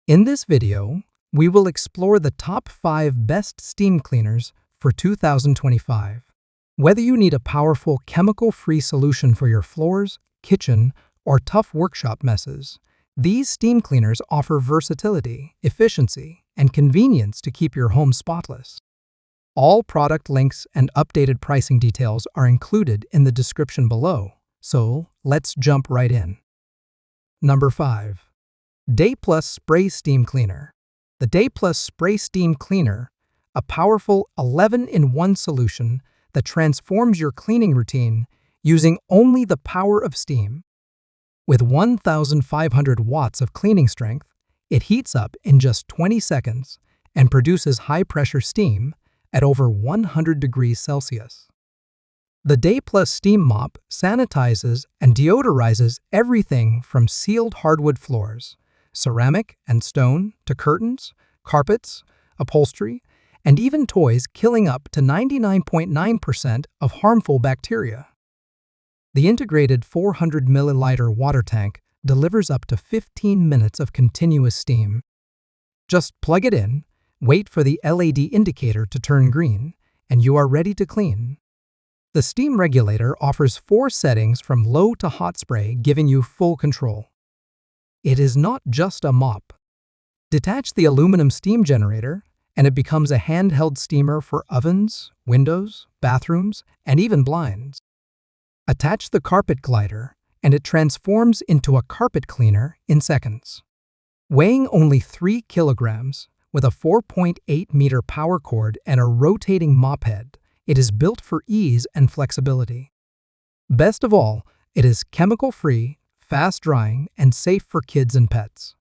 In this video, we will explore the top 5 best steam cleaners for 2025. Whether you need a powerful chemical-free solution for your floors, kitchen, or tough workshop messes, these steam cleaners offer versatility, efficiency, and convenience to keep your home spotless. All product links and updated pricing details are included in the description below, so let's jump right in. Number 5. DayPlus Spray Steam Cleaner. The DayPlus Spray Steam Cleaner, a powerful 11-in-1 solution that transforms your cleaning routine using only the power of steam. With 1,500 watts of cleaning strength, it heats up in just 20 seconds and produces high-pressure steam at over 100 degrees Celsius. The DayPlus Steam Mop sanitizes and deodorizes everything from sealed hardwood floors, ceramic and stone, to curtains, carpets, upholstery, and even toys, killing up to 99.9% of harmful bacteria. The integrated 400 milliliter water tank delivers up to 15 minutes of continuous steam. Just plug it in, wait for the LED indicator to turn green, and you are ready to clean. The steam regulator offers 4 settings from low to hot spray, giving you full control. It is not just a mop. Detach the aluminum steam generator, and it becomes a handheld steamer for ovens, windows, bathrooms, and even blinds. Attach the carpet glider, and it transforms into a carpet cleaner in seconds. Weighing only 3 kilograms, with a 4.8-meter power cord and a rotating mop head, it is built for ease and flexibility. Best of all, it is chemical-free, fast-drying, and safe for kids and pets.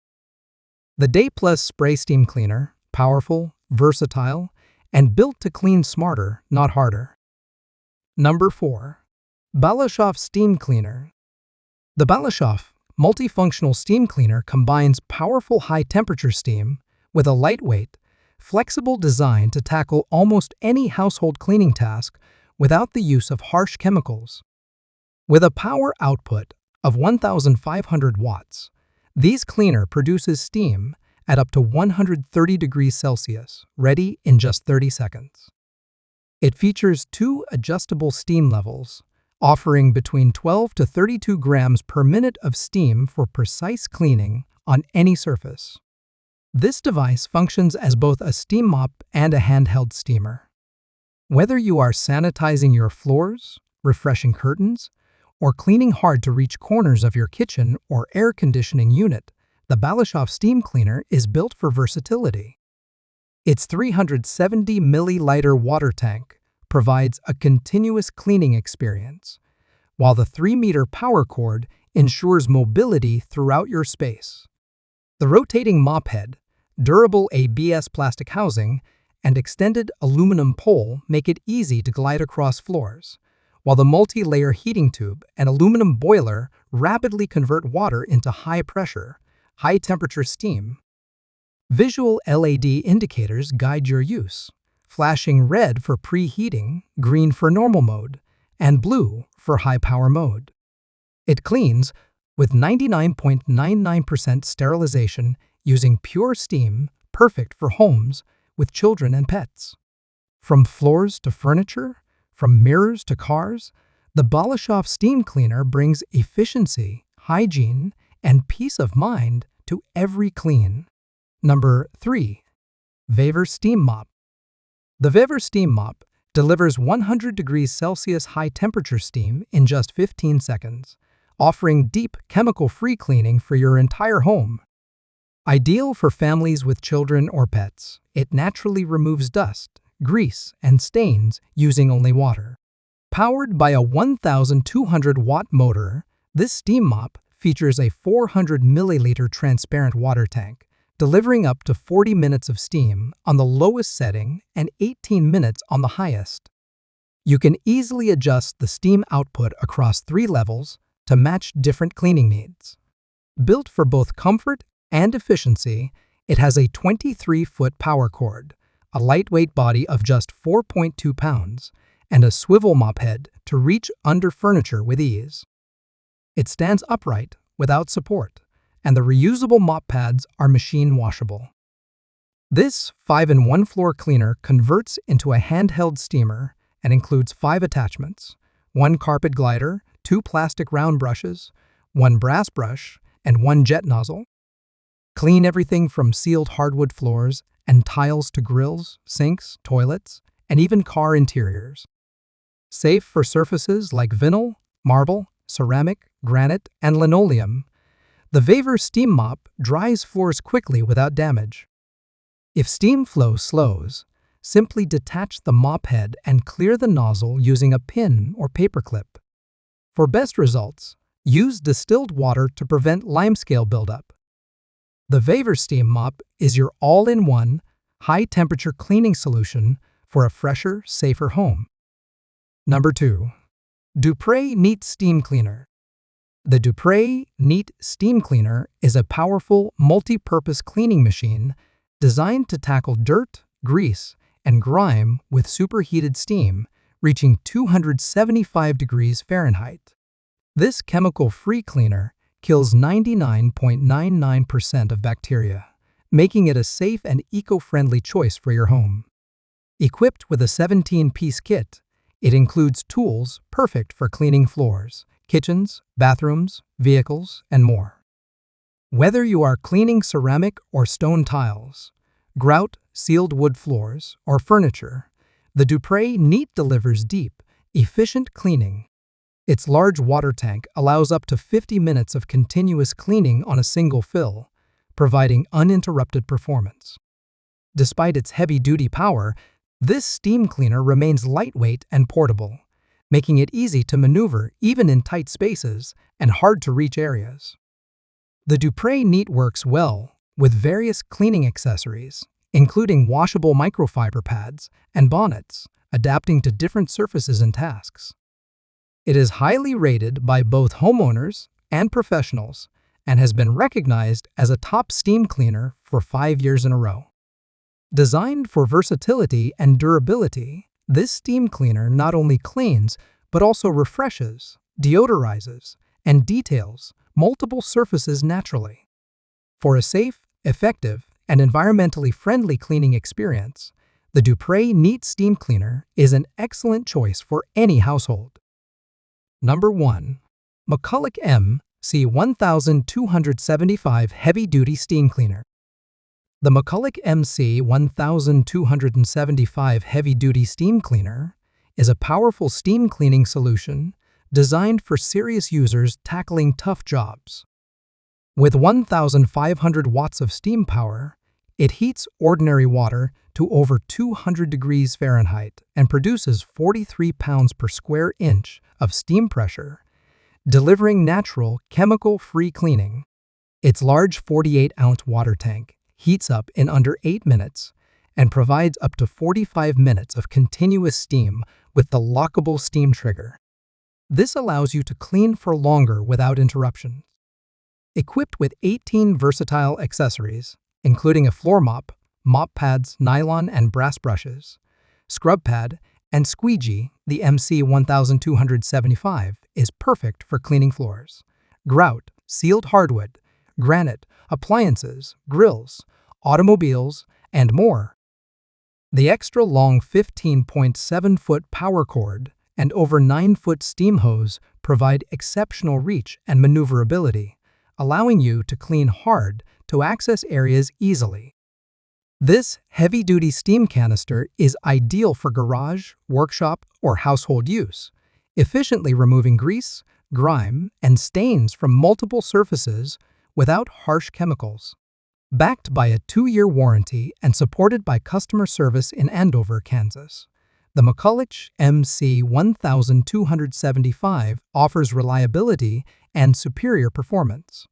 The DayPlus Spray Steam Cleaner, powerful, versatile, and built to clean smarter, not harder. Number 4. BALASHOV Steam Cleaner. The BALASHOV multifunctional steam cleaner combines powerful high-temperature steam with a lightweight, flexible design to tackle almost any household cleaning task without the use of harsh chemicals. With a power output of 1,500 watts, this cleaner produces steam at up to 130 degrees Celsius, ready in just 30 seconds. It features 2 adjustable steam levels, offering between 12 to 32 grams per minute of steam for precise cleaning on any surface. This device functions as both a steam mop and a handheld steamer. Whether you are sanitizing your floors, refreshing curtains, or cleaning hard-to-reach corners of your kitchen or air conditioning unit, the BALASHOV Steam Cleaner is built for versatility. Its 370 milliliter water tank provides a continuous cleaning experience, while the 3-meter power cord ensures mobility throughout your space. The rotating mop head, durable ABS plastic housing, and extended aluminum pole make it easy to glide across floors, while the multi-layer heating tube and aluminum boiler rapidly convert water into high-pressure, high-temperature steam. Visual LED indicators guide your use, flashing red for preheating, green for normal mode, and blue for high-power mode. It cleans with 99.99% sterilization using pure steam, perfect for homes with children and pets. From floors to furniture, from mirrors to cars, the BALASHOV Steam Cleaner brings efficiency, hygiene, and peace of mind to every clean. Number 3. VEVOR Steam Mop. The VEVOR Steam Mop delivers 100 degrees Celsius high-temperature steam in just 15 seconds, offering deep, chemical-free cleaning for your entire home. Ideal for families with children or pets, it naturally removes dust, grease, and stains using only water. Powered by a 1,200-watt motor, this steam mop features a 400 milliliter transparent water tank, delivering up to 40 minutes of steam on the lowest setting and 18 minutes on the highest. You can easily adjust the steam output across 3 levels to match different cleaning needs. Built for both comfort and efficiency, it has a 23-foot power cord, a lightweight body of just 4.2 pounds, and a swivel mop head to reach under furniture with ease. It stands upright without support, and the reusable mop pads are machine washable. This 5-in-1 floor cleaner converts into a handheld steamer and includes 5 attachments: 1 carpet glider, 2 plastic round brushes, 1 brass brush, and 1 jet nozzle. Clean everything from sealed hardwood floors and tiles to grills, sinks, toilets, and even car interiors. Safe for surfaces like vinyl, marble, ceramic, granite, and linoleum, the VEVOR Steam Mop dries floors quickly without damage. If steam flow slows, simply detach the mop head and clear the nozzle using a pin or paperclip. For best results, use distilled water to prevent limescale buildup. The VEVOR Steam Mop is your all-in-one, high-temperature cleaning solution for a fresher, safer home. Number 2. Dupray Neat Steam Cleaner. The Dupray Neat Steam Cleaner is a powerful, multi-purpose cleaning machine designed to tackle dirt, grease, and grime with superheated steam, reaching 275 degrees Fahrenheit. This chemical-free cleaner kills 99.99% of bacteria, making it a safe and eco-friendly choice for your home. Equipped with a 17-piece kit, it includes tools perfect for cleaning floors, kitchens, bathrooms, vehicles, and more. Whether you are cleaning ceramic or stone tiles, grout, sealed wood floors, or furniture, the Dupray Neat delivers deep, efficient cleaning. Its large water tank allows up to 50 minutes of continuous cleaning on a single fill, providing uninterrupted performance. Despite its heavy-duty power, this steam cleaner remains lightweight and portable, making it easy to maneuver even in tight spaces and hard-to-reach areas. The Dupray Neat works well with various cleaning accessories, including washable microfiber pads and bonnets, adapting to different surfaces and tasks. It is highly rated by both homeowners and professionals and has been recognized as a top steam cleaner for 5 years in a row. Designed for versatility and durability, this steam cleaner not only cleans but also refreshes, deodorizes, and details multiple surfaces naturally. For a safe, effective, and environmentally friendly cleaning experience, the Dupray Neat Steam Cleaner is an excellent choice for any household. Number 1. McCulloch MC1275 Heavy-Duty Steam Cleaner. The McCulloch MC1275 Heavy-Duty Steam Cleaner is a powerful steam cleaning solution designed for serious users tackling tough jobs. With 1,500 watts of steam power, it heats ordinary water to over 200 degrees Fahrenheit and produces 43 pounds per square inch of steam pressure, delivering natural, chemical-free cleaning. Its large 48-ounce water tank heats up in under 8 minutes and provides up to 45 minutes of continuous steam with the lockable steam trigger. This allows you to clean for longer without interruptions. Equipped with 18 versatile accessories, including a floor mop, mop pads, nylon and brass brushes, scrub pad, and squeegee, the MC1275 is perfect for cleaning floors, grout, sealed hardwood, granite, appliances, grills, automobiles, and more. The extra long 15.7-foot power cord and over 9-foot steam hose provide exceptional reach and maneuverability, allowing you to clean hard to access areas easily. This heavy-duty steam canister is ideal for garage, workshop, or household use, efficiently removing grease, grime, and stains from multiple surfaces without harsh chemicals. Backed by a 2-year warranty and supported by customer service in Andover, Kansas, the McCulloch MC1275 offers reliability and superior performance.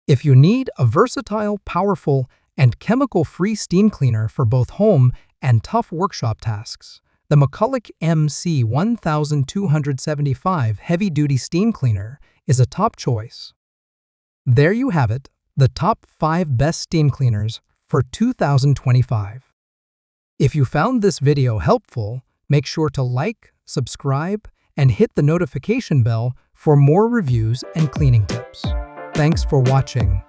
If you need a versatile, powerful, and chemical-free steam cleaner for both home and tough workshop tasks, the McCulloch MC1275 Heavy-Duty Steam Cleaner is a top choice. There you have it, the top 5 best steam cleaners for 2025. If you found this video helpful, make sure to like, subscribe, and hit the notification bell for more reviews and cleaning tips. Thanks for watching.